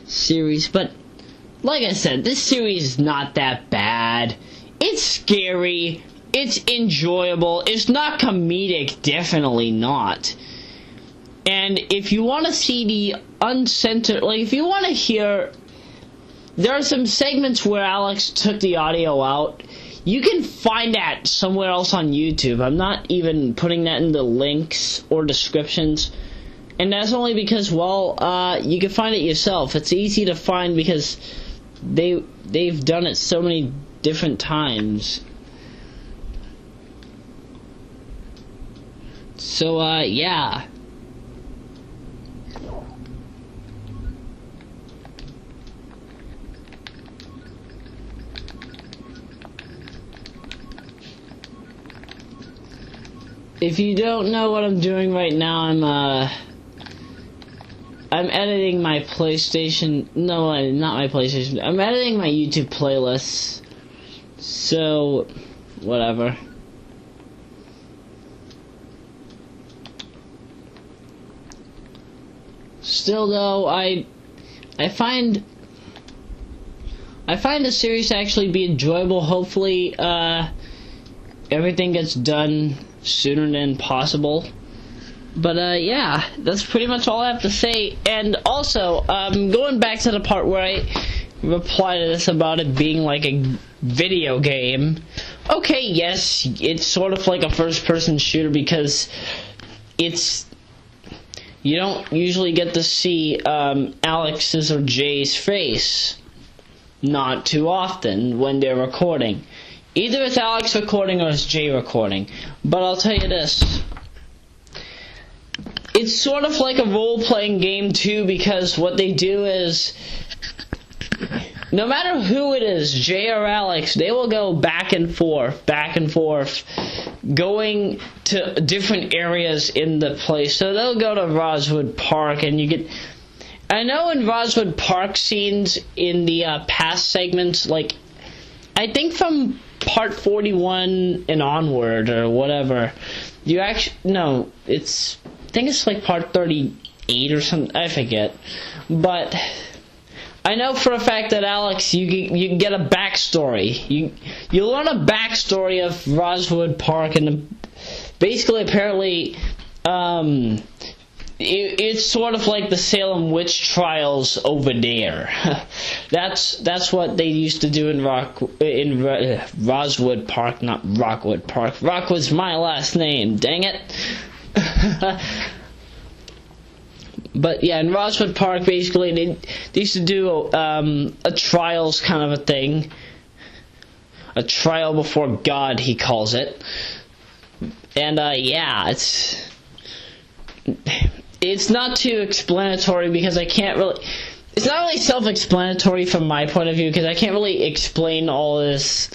series, but like I said, this series is not that bad. It's scary, it's enjoyable, it's not comedic, definitely not. And if you want to see the uncensored, like if you want to hear, there are some segments where Alex took the audio out. You can find that somewhere else on YouTube. I'm not even putting that in the links or descriptions. And that's only because, well, you can find it yourself. It's easy to find because they've done it so many different times. So, yeah. If you don't know what I'm doing right now, I'm editing my PlayStation. No, not my PlayStation. I'm editing my YouTube playlists. So, whatever. Still, though, I find the series to actually be enjoyable. Hopefully, everything gets done sooner than possible. But yeah, that's pretty much all I have to say. And also, going back to the part where I reply to this about it being like a video game. Okay, yes, it's sort of like a first-person shooter because you don't usually get to see Alex's or Jay's face. Not too often when they're recording. Either it's Alex recording or it's Jay recording. But I'll tell you this. It's sort of like a role-playing game too, because what they do is, no matter who it is, Jay or Alex, they will go back and forth, going to different areas in the place. So they'll go to Rosewood Park, and you get... I know in Rosewood Park scenes in the past segments, like, I think from part 41 and onward, or whatever, you actually... No, I think it's like part 38 or something, I forget. But I know for a fact that Alex, you can get a backstory. You learn a backstory of Rosewood Park, and basically, apparently, it's sort of like the Salem witch trials over there. That's what they used to do in Rosewood Park, not Rockwood Park. Rockwood's my last name. Dang it. But yeah, in Rosewood Park, basically, they used to do a trials kind of a thing. A trial before God, he calls it. And yeah, it's not too explanatory because I can't really... It's not really self-explanatory from my point of view because I can't really explain all this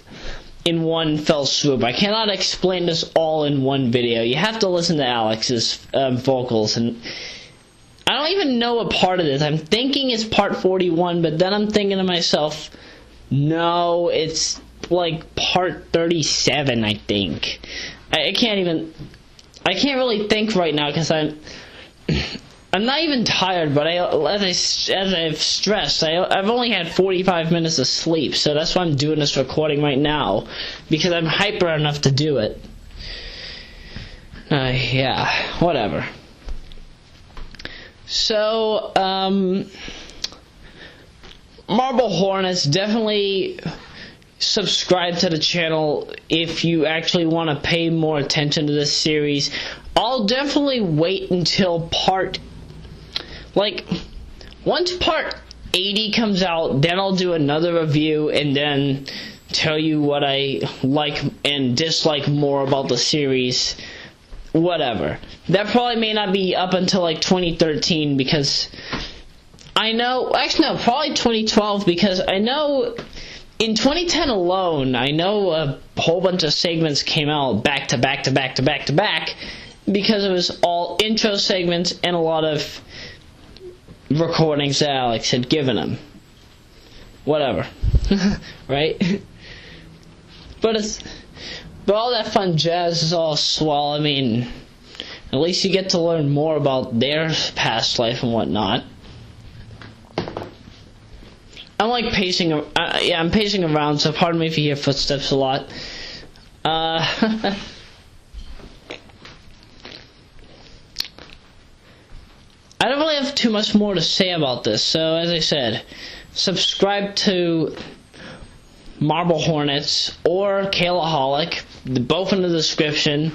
in one fell swoop. I cannot explain this all in one video. You have to listen to Alex's vocals, and I don't even know what part of this. I'm thinking it's part 41, but then I'm thinking to myself, no, it's like part 37, I think. I can't really think right now because I'm not even tired, but as I've stressed, I've only had 45 minutes of sleep, so that's why I'm doing this recording right now, because I'm hyper enough to do it. Yeah, whatever. So, Marble Hornets, definitely subscribe to the channel if you actually want to pay more attention to this series. I'll definitely wait until once part 80 comes out, then I'll do another review and then tell you what I like and dislike more about the series. Whatever. That probably may not be up until like 2013 because I know, actually no, probably 2012 because I know in 2010 alone, I know a whole bunch of segments came out back to back to back to back to back because it was all intro segments and a lot of recordings that Alex had given him. Whatever. Right? But all that fun jazz is all swell. I mean, at least you get to learn more about their past life and whatnot. I'm like pacing. Yeah, I'm pacing around, so pardon me if you hear footsteps a lot. I don't really have too much more to say about this. So, as I said, subscribe to Marble Hornets or Kaylaholic, both in the description.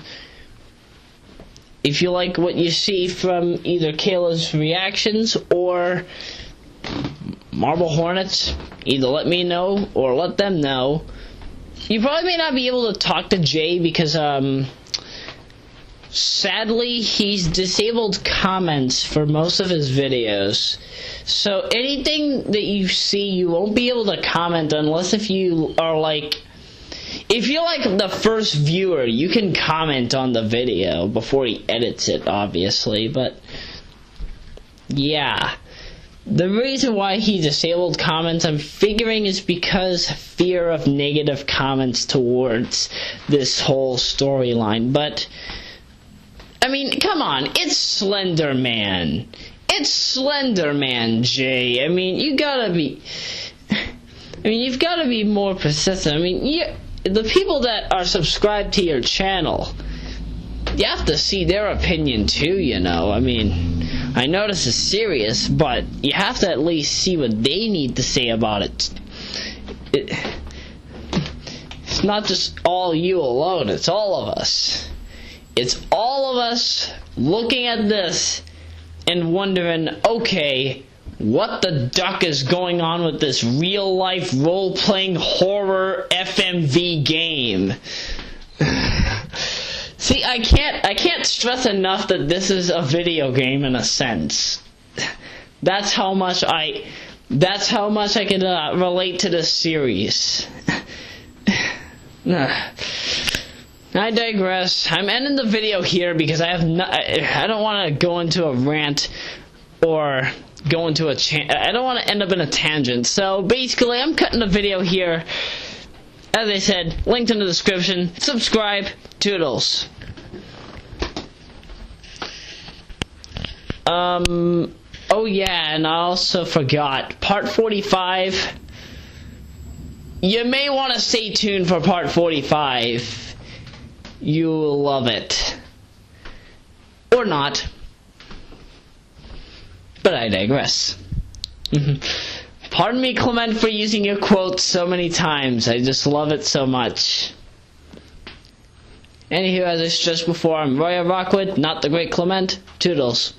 If you like what you see from either Kaylah's reactions or Marble Hornets, either let me know or let them know. You probably may not be able to talk to Jay because, sadly, he's disabled comments for most of his videos. So anything that you see, you won't be able to comment unless if you are like... If you're like the first viewer, you can comment on the video before he edits it, obviously, but... Yeah. The reason why he disabled comments, I'm figuring, is because fear of negative comments towards this whole storyline, but... I mean, come on, it's Slender Man. It's Slender Man, Jay. I mean, you've gotta be more persistent. I mean, the people that are subscribed to your channel, you have to see their opinion too, you know. I mean, I know this is serious, but you have to at least see what they need to say about it. It's not just all you alone, it's all of us. It's all of us looking at this and wondering, okay, what the duck is going on with this real-life role-playing horror FMV game? See, I can't stress enough that this is a video game in a sense. That's how much I can relate to this series. I digress. I'm ending the video here because I don't want to go into a rant or go into I don't want to end up in a tangent. So basically, I'm cutting the video here. As I said, linked in the description. Subscribe. Toodles. Oh yeah, and I also forgot. Part 45. You may want to stay tuned for part 45. You'll love it. Or not. But I digress. Pardon me, Clement, for using your quotes so many times. I just love it so much. Anywho, as I stressed before, I'm Roya Rockwood, not the great Clement. Toodles.